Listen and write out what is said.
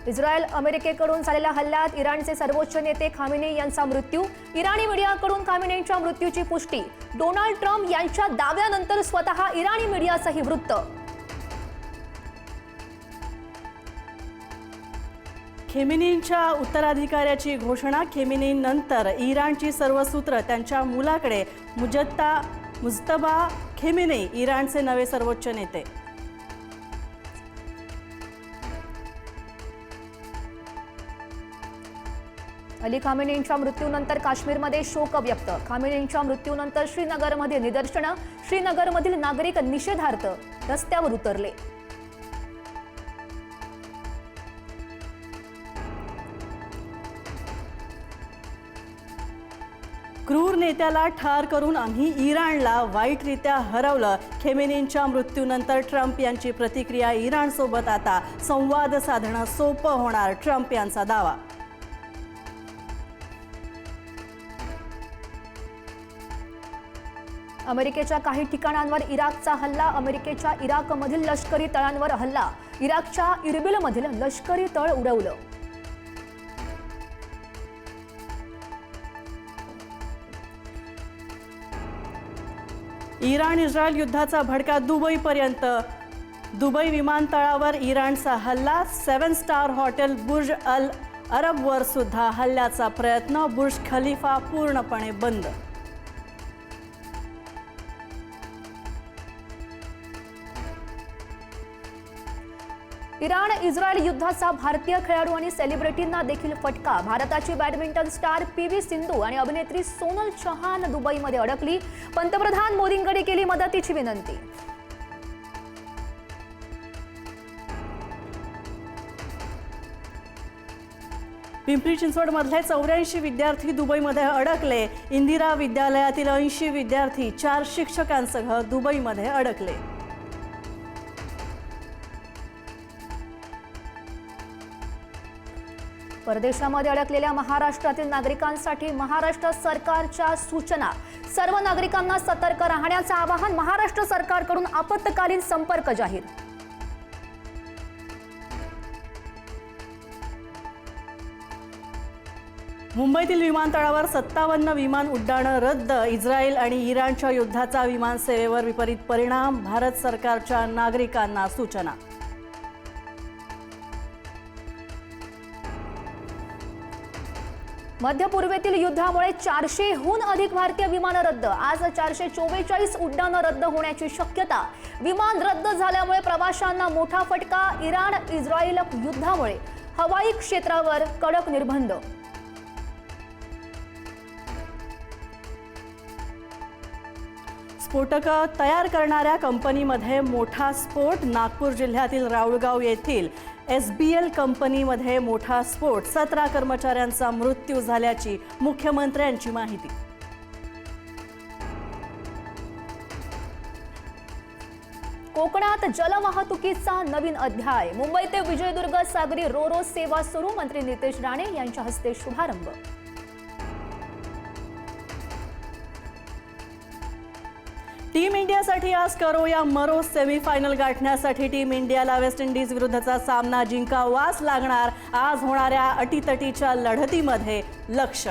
Israel अमेरिकेकडून झालेल्या हल्ल्यात इराणचे सर्वोच्च नेते खामेनेई यांचा मृत्यू। इराणी मीडियाकडून खामेनेईंच्या मृत्यूची पुष्टी। डोनाल्ड ट्रम्प यांच्या दाव्यानंतर स्वतः इराणी मीडियाचंही वृत्त। खेमेनींच्या उत्तराधिकाऱ्याची घोषणा। खेमेनींनंतर इराणची सर्व सूत्र त्यांच्या मुलाकडे। मुज्तबा खेमेनेई इराणचे नवे सर्वोच्च नेते। अली खामेनेईंच्या मृत्यूनंतर काश्मीरमध्ये शोक व्यक्त। खामेनेईंच्या मृत्यूनंतर श्रीनगरमध्ये निदर्शनं। श्रीनगरमधील नागरिक निषेधार्थ रस्त्यावर उतरले। क्रूर नेत्याला ठार करून आम्ही इराणला वाईटरित्या हरवलं। खेमेनींच्या मृत्यूनंतर ट्रम्प यांची प्रतिक्रिया। इराणसोबत आता संवाद साधणं सोपं होणार, ट्रम्प यांचा दावा। अमेरिकेच्या काही ठिकाणांवर इराकचा हल्ला। अमेरिकेच्या इराकमधील लष्करी तळांवर हल्ला। इराकच्या इरबिलमधील लष्करी तळ उडवलं। इराण इस्रायल युद्धाचा भडका दुबईपर्यंत। दुबई विमानतळावर इराणचा हल्ला। 7 स्टार हॉटेल बुर्ज अल अरबवर सुद्धा हल्ल्याचा प्रयत्न। बुर्ज खलिफा पूर्णपणे बंद। इराण इस्रायल युद्धाचा भारतीय खेळाडू आणि सेलिब्रिटींना देखील फटका। भारताची बॅडमिंटन स्टार पी.व्ही. सिंधू आणि अभिनेत्री सोनल चौहान दुबईमध्ये अडकली। पंतप्रधान मोदींकडे केली मदतीची विनंती। पिंपरी चिंचवड मधले 84 विद्यार्थी दुबईमध्ये अडकले। इंदिरा विद्यालयातील 80 विद्यार्थी 4 शिक्षकांसह दुबईमध्ये अडकले। परदेशामध्ये अडकलेल्या महाराष्ट्रातील नागरिकांसाठी महाराष्ट्र सरकारच्या सूचना। सर्व नागरिकांना सतर्क राहण्याचं आवाहन। महाराष्ट्र सरकारकडून आपत्कालीन संपर्क जाहीर। मुंबईतील विमानतळावर 57 विमान उड्डाणं रद्द। इस्रायल आणि इराणच्या युद्धाचा विमानसेवेवर विपरीत परिणाम। भारत सरकारच्या नागरिकांना सूचना। मध्य पूर्वेतील युद्धामुळे 400हून अधिक भारतीय विमानं रद्द। आज 444 उड्डाणं रद्द होण्याची शक्यता। विमान रद्द झाल्यामुळे प्रवाशांना मोठा फटका। इराण इस्रायल युद्धामुळे हवाई क्षेत्रावर कडक निर्बंध। स्फोटकं तयार करणाऱ्या कंपनीमध्ये मोठा स्फोट। नागपूर जिल्ह्यातील राऊळगाव येथील SBL कंपनीमध्ये मोठा स्फोट। 17 कर्मचाऱ्यांचा मृत्यू झाल्याची मुख्यमंत्र्यांची माहिती। कोकणात जलवाहतुकीचा नवीन अध्याय। मुंबई ते विजयदुर्ग सागरी रोरो सेवा सुरू। मंत्री नितेश राणे यांच्या हस्ते शुभारंभ। टीम इंडियासाठी आज करो या मरो सेमीफायनल गाठण्यासाठी टीम इंडियाला वेस्ट इंडिज विरुद्धचा सामना जिंकावाच लागणार। आज होणाऱ्या अटीतटीच्या लढतीमध्ये लक्ष।